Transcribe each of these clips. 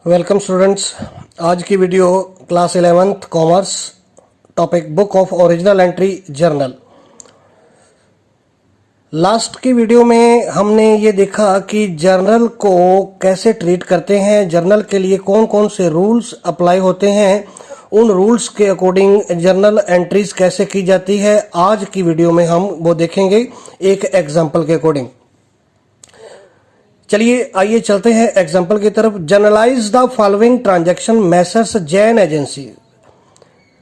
Welcome students. आज की video class 11th commerce, topic book of original entry journal. Last की video में हमने ये देखा कि जर्नल को कैसे ट्रीट करते हैं, जर्नल के लिए कौन कौन से रूल्स अप्लाई होते हैं, उन रूल्स के अकॉर्डिंग जर्नल एंट्रीज कैसे की जाती है। आज की वीडियो में हम वो देखेंगे एक एग्जाम्पल के अकॉर्डिंग। चलिए आइए चलते हैं एग्जाम्पल की तरफ। Generalise the following transaction Messrs Jain agency.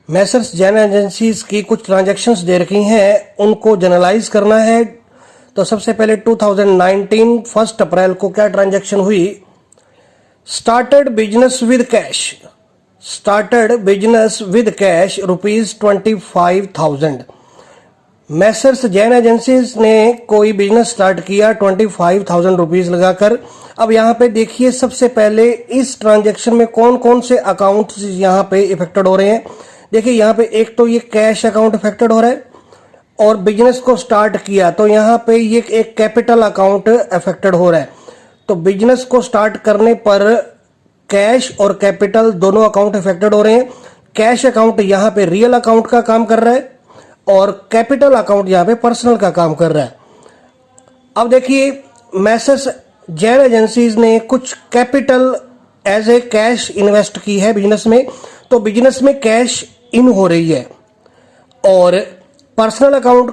Messrs Jain agencies की कुछ ट्रांजैक्शंस दे रखी हैं, उनको जनरलाइज करना है। तो सबसे पहले 2019 1 अप्रैल को क्या ट्रांजैक्शन हुई? Started business with cash, started business with cash ₹25,000। Messrs Jain agencies ने कोई बिजनेस स्टार्ट किया 25,000 रुपीज लगाकर। अब यहाँ पे देखिए सबसे पहले इस ट्रांजैक्शन में कौन कौन से अकाउंट्स यहाँ पे इफेक्टेड हो रहे हैं। देखिए यहाँ पे एक तो ये कैश अकाउंट इफेक्टेड हो रहा है, और बिजनेस को स्टार्ट किया तो यहाँ पे ये एक कैपिटल अकाउंट अफेक्टेड हो रहा है। तो बिजनेस को स्टार्ट करने पर कैश और कैपिटल दोनों अकाउंट इफेक्टेड हो रहे हैं। कैश अकाउंट यहाँ पे रियल अकाउंट का काम कर रहा है और कैपिटल अकाउंट यहाँ पे पर्सनल का काम कर रहा है। अब देखिए मैसर्स जैन एजेंसीज ने कुछ capital as a cash invest की है बिजनेस में, तो बिजनेस में कैश इन हो रही है। और पर्सनल अकाउंट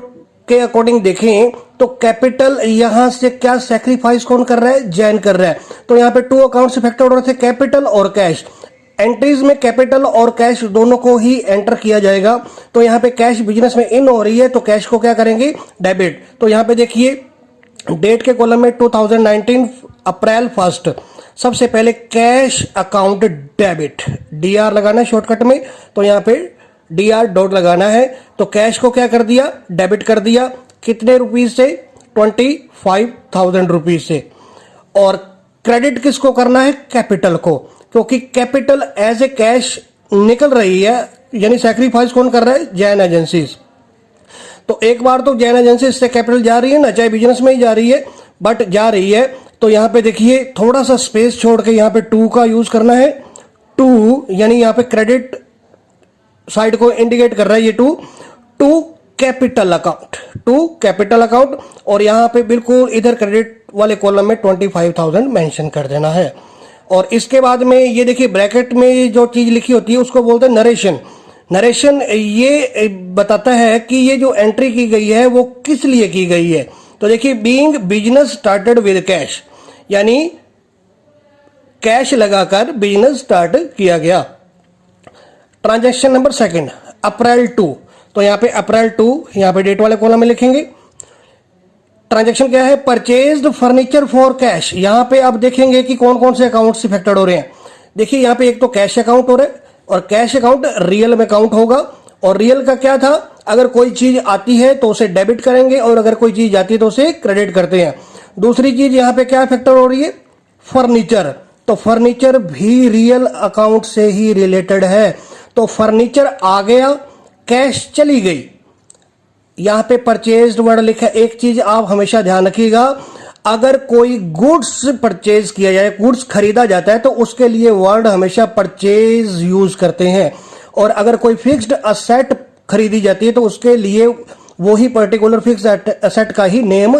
के अकॉर्डिंग देखें तो कैपिटल यहां से क्या सैक्रिफाइस कौन कर रहा है? जैन कर रहा है। तो यहाँ पे 2 अकाउंट्स इफेक्टेड हो रहे थे, कैपिटल और कैश। एंट्रीज में कैपिटल और कैश दोनों को ही एंटर किया जाएगा। तो यहाँ पे कैश बिजनेस में इन हो रही है, तो कैश को क्या करेंगे? डेबिट। तो यहाँ पे देखिए डेट के कॉलम में 2019 अप्रैल 1 सबसे पहले कैश अकाउंट डेबिट, डीआर लगाना है शॉर्टकट में। तो यहाँ पे डीआर डॉट लगाना है। तो कैश को क्या कर दिया? डेबिट कर दिया। कितने रुपीज से? 25,000 रुपीज से। और क्रेडिट किसको करना है? कैपिटल को, क्योंकि कैपिटल एज ए कैश निकल रही है, यानी सैक्रिफाइस कौन कर रहा है? जैन एजेंसीज। तो एक बार तो जैन एजेंसीज से कैपिटल जा रही है ना, चाहे बिजनेस में ही जा रही है, बट जा रही है। तो यहां पे देखिए थोड़ा सा स्पेस छोड़ के यहां पे 2 का यूज करना है। 2 यानी यहां पे क्रेडिट साइड को इंडिकेट कर रहा है ये 2 कैपिटल अकाउंट, 2 कैपिटल अकाउंट। और यहां पे बिल्कुल इधर क्रेडिट वाले कॉलम में 25,000 मेंशन कर देना है। और इसके बाद में ये देखिए ब्रैकेट में जो चीज लिखी होती है उसको बोलते हैं नरेशन। नरेशन ये बताता है कि ये जो एंट्री की गई है वो किस लिए की गई है। तो देखिए being business started with cash, यानी कैश लगाकर बिजनेस स्टार्ट किया गया। ट्रांजैक्शन नंबर 2 अप्रैल 2। तो यहाँ पे अप्रैल 2 यहाँ पे डेट वाले कॉलम में लिखेंगे। ट्रांजैक्शन क्या है? Purchased furniture for cash. यहां पे अब देखेंगे कि कौन कौन से अकाउंट्स इफेक्टेड हो रहे हैं। देखिए यहां पे एक तो कैश अकाउंट हो रहा है, और कैश अकाउंट रियल में काउंट होगा। और रियल का क्या था? अगर कोई चीज आती है तो उसे डेबिट करेंगे, और अगर कोई चीज आती है तो उसे क्रेडिट करते हैं। दूसरी चीज यहां पे क्या इफेक्टेड हो रही है? फर्नीचर। तो फर्नीचर भी रियल अकाउंट से ही रिलेटेड है। तो फर्नीचर आ गया, कैश चली गई। यहां पे परचेज्ड वर्ड लिखा है। एक चीज आप हमेशा ध्यान रखिएगा, अगर कोई गुड्स परचेज किया जाए, गुड्स खरीदा जाता है, तो उसके लिए वर्ड हमेशा परचेज यूज करते हैं। और अगर कोई फिक्स्ड असेट खरीदी जाती है तो उसके लिए वही पर्टिकुलर फिक्स्ड असेट का ही नेम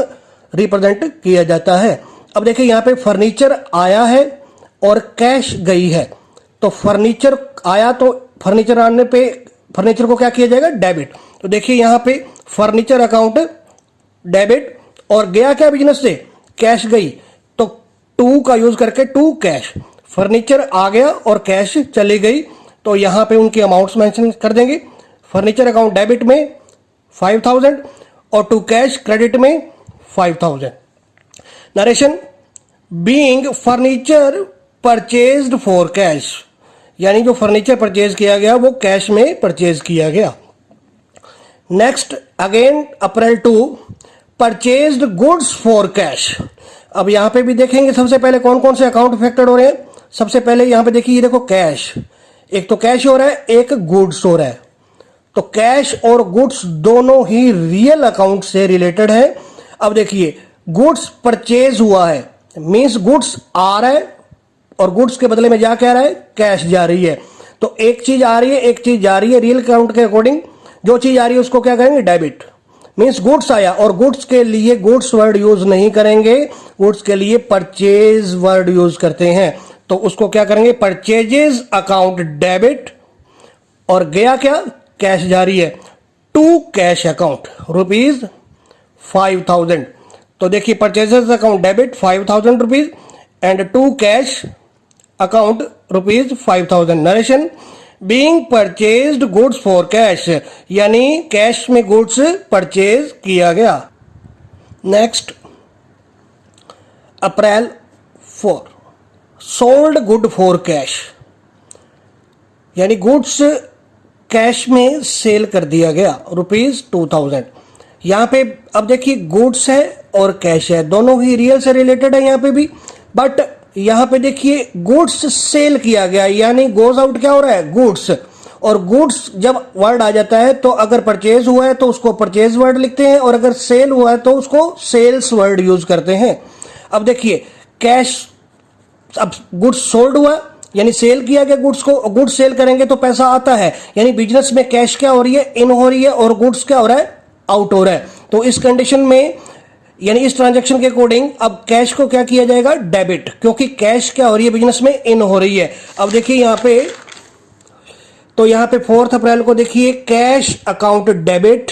रिप्रेजेंट किया जाता है। अब देखिए यहां पे फर्नीचर आया है और कैश गई है। तो फर्नीचर आया तो फर्नीचर आने पे फर्नीचर को क्या किया जाएगा? डेबिट। तो देखिए यहां पे फर्नीचर अकाउंट डेबिट, और गया क्या बिजनेस से? कैश गई। तो 2 का यूज करके 2 कैश, फर्नीचर आ गया और कैश चली गई। तो यहां पे उनकी अमाउंट्स मेंशन कर देंगे। फर्नीचर अकाउंट डेबिट में 5,000 और 2 कैश क्रेडिट में 5,000। Narration being furniture purchased for cash, यानी जो फर्नीचर परचेज किया गया वो कैश में परचेज किया गया। Next again April 2 purchased goods for cash. अब यहां पे भी देखेंगे सबसे पहले कौन कौन से अकाउंट इफेक्टेड हो रहे हैं। सबसे पहले यहां पे देखिए, ये देखो कैश, एक तो कैश हो रहा है, एक गुड्स हो रहा है। तो कैश और गुड्स दोनों ही रियल अकाउंट से रिलेटेड है। अब देखिए गुड्स परचेज हुआ है, मींस गुड्स आ रहा है, और गुड्स के बदले में जा क्या रहा है, कैश जा रही है। तो एक चीज आ रही है, एक चीज जा रही है। रियल अकाउंट के अकॉर्डिंग जो चीज आ रही है उसको क्या करेंगे, डेबिट। मीन्स गुड्स आया और गुड्स के लिए गुड्स वर्ड यूज नहीं करेंगे, गुड्स के लिए परचेज वर्ड यूज करते हैं। तो उसको क्या करेंगे, परचेजेस अकाउंट डेबिट, और गया क्या, कैश जा रही है, टू कैश अकाउंट रुपीज 5000। तो देखिए purchases account debit 5000 rupees and to cash account rupees 5000। Narration, being purchased goods for cash, यानी कैश में गुड्स परचेज किया गया। Next, April 4, sold good for cash, यानी गुड्स कैश में सेल कर दिया गया रुपीज 2000। यहां पे अब देखिए गुड्स है और कैश है, दोनों ही रियल से रिलेटेड है यहां पे भी, बट यहां पे देखिए गुड्स सेल किया गया, यानी गोज आउट क्या हो रहा है, गुड्स। और गुड्स जब वर्ड आ जाता है तो अगर परचेज हुआ है तो उसको परचेज वर्ड लिखते हैं, और अगर सेल हुआ है तो उसको सेल्स वर्ड यूज करते हैं। अब देखिए कैश, अब गुड्स सोल्ड हुआ यानी सेल किया गया गुड्स को, गुड्स सेल करेंगे तो पैसा आता है, यानी बिजनेस में कैश क्या हो रही है, इन हो रही है, और गुड्स क्या हो रहा है, आउट हो रहा है। तो इस कंडीशन में यानी इस ट्रांजैक्शन के अकॉर्डिंग अब कैश को क्या किया जाएगा, डेबिट, क्योंकि कैश क्या हो रही है, बिजनेस में इन हो रही है। अब देखिए यहां पे, तो यहां पे 4 अप्रैल को देखिए cash account debit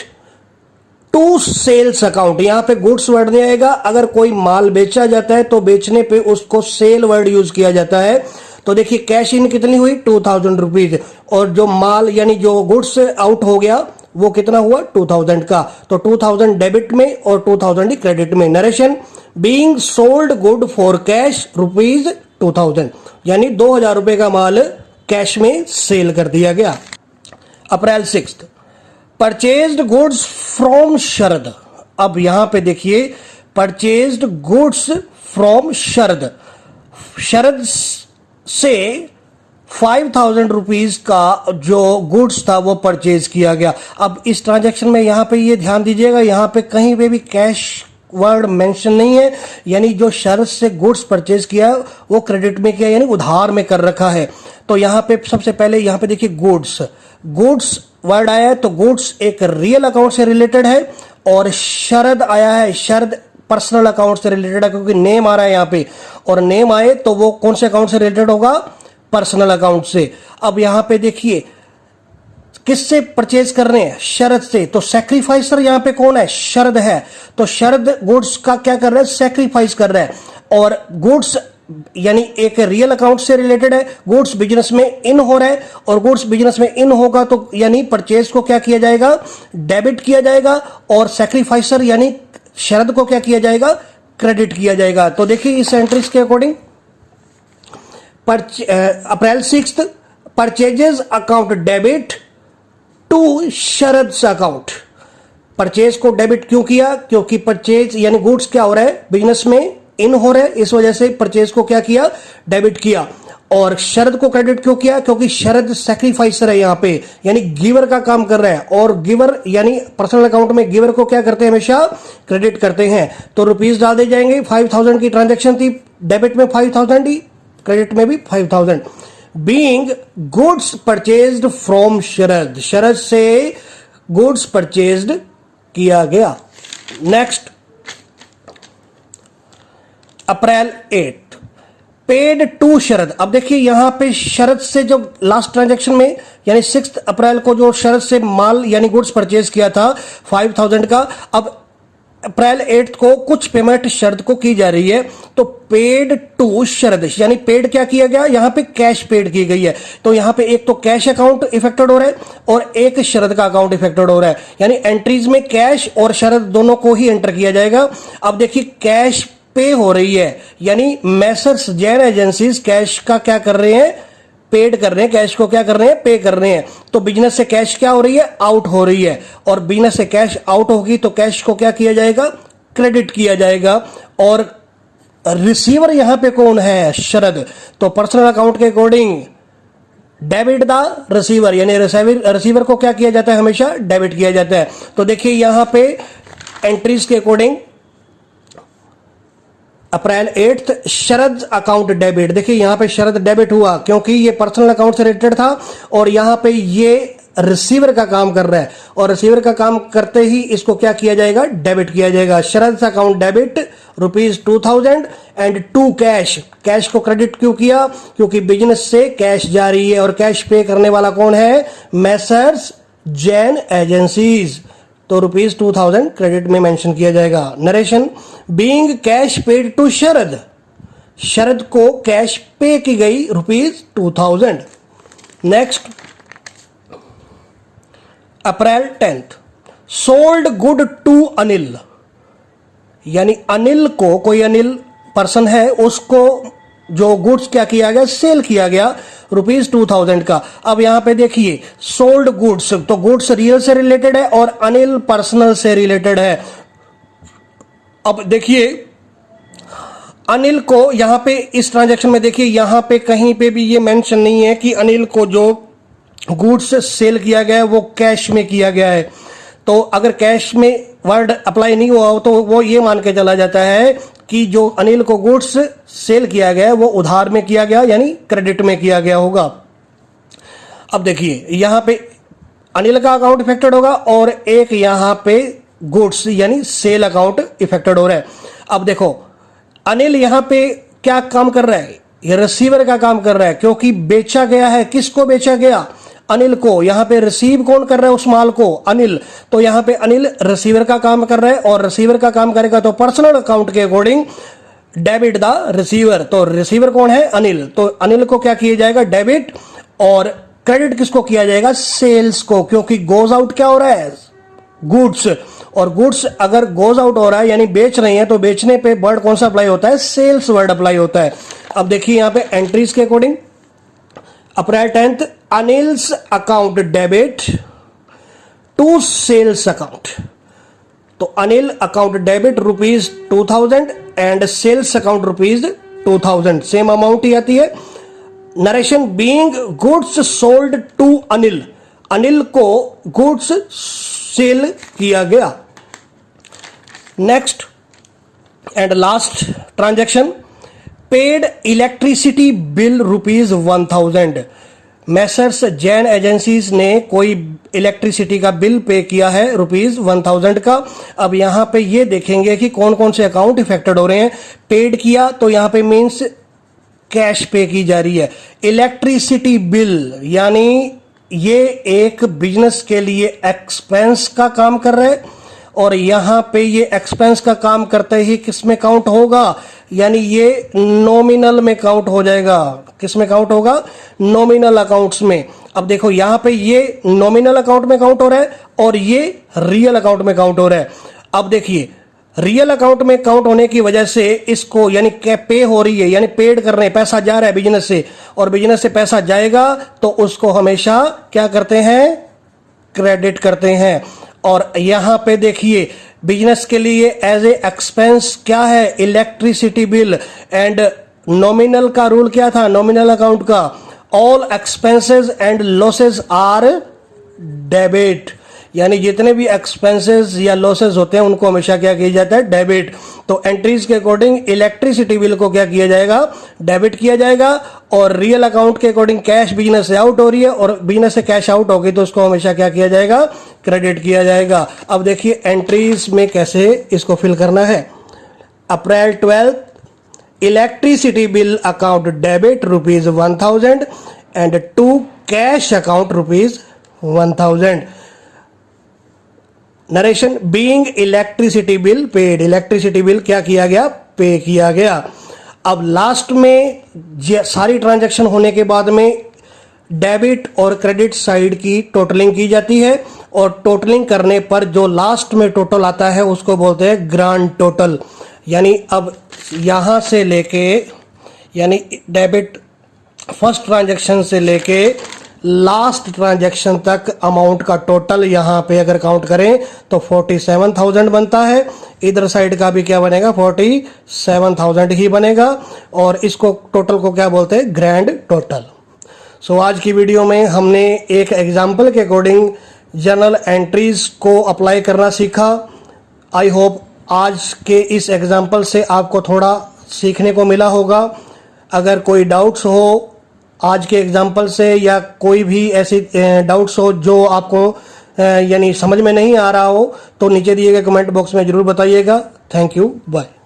to sales account, यहां पे गुड्स वर्ड नहीं आएगा। अगर कोई माल बेचा जाता है तो बेचने पे उसको सेल वर्ड यूज किया जाता है। तो देखिए कैश इन कितनी हुई, 2000 रुपीज, और जो माल यानी जो गुड्स आउट हो गया वो कितना हुआ, 2000 का। तो 2000 डेबिट में और 2000 क्रेडिट में। Narration, being sold good for cash rupees 2000, यानी 2000 रुपए का माल कैश में सेल कर दिया गया। अप्रैल 6, परचेज्ड गुड्स फ्रॉम शरद। अब यहां पे देखिए परचेज्ड गुड्स फ्रॉम शरद, शरद से 5000 रुपीज का जो गुड्स था वो परचेज किया गया। अब इस ट्रांजैक्शन में यहां पे ये ध्यान दीजिएगा, यहां पे कहीं पे भी कैश वर्ड मेंशन नहीं है, यानी जो शरद से गुड्स परचेज किया वो क्रेडिट में किया, यानी उधार में कर रखा है। तो यहां पे सबसे पहले यहां पे देखिए गुड्स, गुड्स वर्ड आया है तो गुड्स एक रियल अकाउंट से रिलेटेड है, और शरद आया है, शरद पर्सनल अकाउंट से रिलेटेड है, क्योंकि नेम आ रहा है यहां पे, और नेम आए तो वो कौन से अकाउंट से रिलेटेड होगा, पर्सनल अकाउंट से। अब यहां पे देखिए किससे परचेज कर रहे हैं, शरद से, तो सैक्रिफाइसर यहां पे कौन है, शरद है। तो शरद गुड्स का क्या कर रहा है, सैक्रिफाइस कर रहा है, और गुड्स यानी एक रियल अकाउंट से रिलेटेड है, गुड्स बिजनेस में इन हो रहा है, और गुड्स बिजनेस में इन होगा तो यानी परचेज को क्या किया जाएगा, डेबिट किया जाएगा, और सैक्रिफाइसर यानी शरद को क्या किया जाएगा, क्रेडिट किया जाएगा। तो देखिए इस एंट्रीज के according April 6, purchases account debit to Sharad account. Purchase को डेबिट क्यों किया, क्योंकि परचेज यानी गुड्स क्या हो रहा है, बिजनेस में इन हो रहा है, इस वजह से परचेज को क्या किया, डेबिट किया। और शरद को क्रेडिट क्यों किया, क्योंकि शरद सैक्रिफाइसर है यहां पे, यानी गिवर का काम कर रहा है, और गिवर यानी पर्सनल अकाउंट में गिवर को क्या करते हैं, हमेशा क्रेडिट करते हैं। तो रुपीज डाल दे जाएंगे, 5000 की ट्रांजैक्शन थी, डेबिट में 5000 ही, क्रेडिट में भी 5000। बीइंग गुड्स परचेज्ड फ्रॉम शरद, शरद से गुड्स परचेज्ड किया गया। नेक्स्ट, अप्रैल 8, पेड टू शरद। अब देखिए यहां पे शरद से जो लास्ट ट्रांजैक्शन में यानी 6 अप्रैल को जो शरद से माल यानी गुड्स परचेज किया था 5000 का, अब अप्रैल 8 को कुछ पेमेंट शरद को की जा रही है, तो पेड टू शरद, यानी पेड क्या किया गया, यहां पे कैश पेड की गई है। तो यहां पे एक तो कैश अकाउंट इफेक्टेड हो रहा है और एक शरद का अकाउंट इफेक्टेड हो रहा है, यानी एंट्रीज में कैश और शरद दोनों को ही एंटर किया जाएगा। अब देखिए कैश पे हो रही है, यानी मैसर्स जैन एजेंसीज कैश का क्या कर रहे हैं, पेड कर रहे हैं, कैश को क्या कर रहे हैं, पे कर रहे हैं। तो बिजनेस से कैश क्या हो रही है, आउट हो रही है, और बिजनेस से कैश आउट होगी तो कैश को क्या किया जाएगा, क्रेडिट किया जाएगा। और रिसीवर यहां पे कौन है, शरद। तो पर्सनल अकाउंट के अकॉर्डिंग डेबिट द रिसीवर, यानी रिसीवर को क्या किया जाता है, हमेशा डेबिट किया जाता है। तो देखिए यहां पे एंट्रीज के अकॉर्डिंग अप्रैल 8 शरद अकाउंट डेबिट। देखिए यहाँ पे शरद डेबिट हुआ क्योंकि ये पर्सनल अकाउंट से रिलेटेड था और यहाँ पे ये रिसीवर का काम कर रहा है और रिसीवर का काम करते ही इसको क्या किया जाएगा, डेबिट किया जाएगा। Sharad account debit ₹2000 and to cash. Cash को क्रेडिट क्यों किया, क्योंकि बिजनेस से कैश जारी है और कैश पे करने वाला कौन है, मैसर्स जैन एजेंसीज, तो ₹2000 क्रेडिट में मेंशन किया जाएगा। Narration, being cash paid to Sharad, Sharad को कैश पे की गई ₹2000। Next, April 10 sold good to Anil, यानी अनिल को, कोई अनिल पर्सन है, उसको जो गुड्स क्या किया गया, सेल किया गया ₹2000 का। अब यहां पे देखिए सोल्ड गुड्स, तो गुड्स रियल से रिलेटेड है और अनिल पर्सनल से रिलेटेड है। अब देखिए अनिल को यहां पे इस ट्रांजैक्शन में देखिए यहां पे कहीं पे भी ये मेंशन नहीं है कि अनिल को जो गुड्स सेल किया गया है वो कैश में किया गया है। तो अगर कैश में वर्ड अप्लाई नहीं हुआ हो तो वो ये मान के चला जाता है कि जो अनिल को गुड्स सेल किया गया है वो उधार में किया गया, यानी क्रेडिट में किया गया होगा। अब देखिए यहां पे अनिल का अकाउंट इफेक्टेड होगा और एक यहां पे गुड्स यानी सेल अकाउंट इफेक्टेड हो रहा है। अब देखो अनिल यहां पे क्या काम कर रहा है, ये रिसीवर का काम कर रहा है क्योंकि बेचा गया है। किसको बेचा गया, अनिल को। यहां पे रिसीव कौन कर रहा है उस माल को, अनिल। तो यहां पे अनिल रिसीवर का काम कर रहा है और रिसीवर का काम करेगा तो पर्सनल अकाउंट के अकॉर्डिंग डेबिट द रिसीवर। तो रिसीवर कौन है, अनिल। तो अनिल को क्या किया जाएगा, डेबिट, और क्रेडिट किसको किया जाएगा, सेल्स को, क्योंकि गोज आउट क्या हो रहा है, गुड्स। और गुड्स अगर गोज आउट हो रहा है यानी बेच रही है तो बेचने पे वर्ड कौन सा अप्लाई होता है, सेल्स वर्ड अप्लाई होता है। अब देखिए यहां पे एंट्रीज के according April 10 Anil's account debit to sales account. तो Anil account debit ₹2000 and sales account ₹2000, same amount ही आती है। Narration, being goods sold to Anil, Anil को गुड्स सेल किया गया। Next and last transaction, paid electricity bill ₹1000। Messrs Jain agencies ने कोई इलेक्ट्रिसिटी का बिल पे किया है ₹1000 का। अब यहां पे ये देखेंगे कि कौन कौन से अकाउंट इफेक्टेड हो रहे हैं। पेड किया तो यहां पे मीन्स कैश पे की जा रही है। इलेक्ट्रिसिटी बिल यानी ये एक बिजनेस के लिए एक्सपेंस का काम कर रहे हैं और यहां पे ये एक्सपेंस का काम करते ही किस में काउंट होगा, यानी ये नॉमिनल में काउंट हो जाएगा। किस में काउंट होगा, नॉमिनल अकाउंट्स में। अब देखो यहां पे ये नॉमिनल अकाउंट में काउंट हो रहा है और ये रियल अकाउंट में काउंट हो रहा है। अब देखिए रियल अकाउंट में काउंट होने की वजह से इसको यानी पे हो रही है, यानी पेड कर रहे हैं, पैसा जा रहा है बिजनेस से, और बिजनेस से पैसा जाएगा तो उसको हमेशा क्या करते हैं, क्रेडिट करते हैं। और यहां पे देखिए बिजनेस के लिए एज ए एक्सपेंस क्या है, इलेक्ट्रिसिटी बिल। एंड नॉमिनल का रूल क्या था, नॉमिनल अकाउंट का, all expenses and losses are debit, यानी जितने भी एक्सपेंसेस या लॉसेस होते हैं उनको हमेशा क्या किया जाता है, डेबिट। तो एंट्रीज के अकॉर्डिंग इलेक्ट्रिसिटी बिल को क्या किया जाएगा, डेबिट किया जाएगा। और रियल अकाउंट के अकॉर्डिंग कैश बिजनेस से आउट हो रही है और बिजनेस से कैश आउट होगी तो उसको हमेशा क्या किया जाएगा, क्रेडिट किया जाएगा। अब देखिए एंट्रीज में कैसे इसको फिल करना है। April 12 electricity bill account debit ₹1000 and to cash account ₹1000। Narration, being electricity bill paid, electricity bill क्या किया गया, पे किया गया। अब लास्ट में सारी ट्रांजैक्शन होने के बाद में डेबिट और क्रेडिट साइड की टोटलिंग की जाती है और टोटलिंग करने पर जो लास्ट में टोटल आता है उसको बोलते हैं ग्रांड टोटल। यानी अब यहां से लेके यानी डेबिट फर्स्ट ट्रांजैक्शन से लेके लास्ट ट्रांजैक्शन तक अमाउंट का टोटल यहां पे अगर काउंट करें तो 47,000 बनता है। इधर साइड का भी क्या बनेगा, 47,000 ही बनेगा और इसको टोटल को क्या बोलते हैं, ग्रैंड टोटल। सो आज की वीडियो में हमने एक एग्जाम्पल के अकॉर्डिंग जर्नल एंट्रीज को अप्लाई करना सीखा। आई होप आज के इस एग्जाम्पल से आपको थोड़ा सीखने को मिला होगा। अगर कोई डाउट्स हो आज के एग्जाम्पल से या कोई भी ऐसी डाउट्स हो जो आपको यानी समझ में नहीं आ रहा हो तो नीचे दिए गए कमेंट बॉक्स में ज़रूर बताइएगा। Thank you, bye.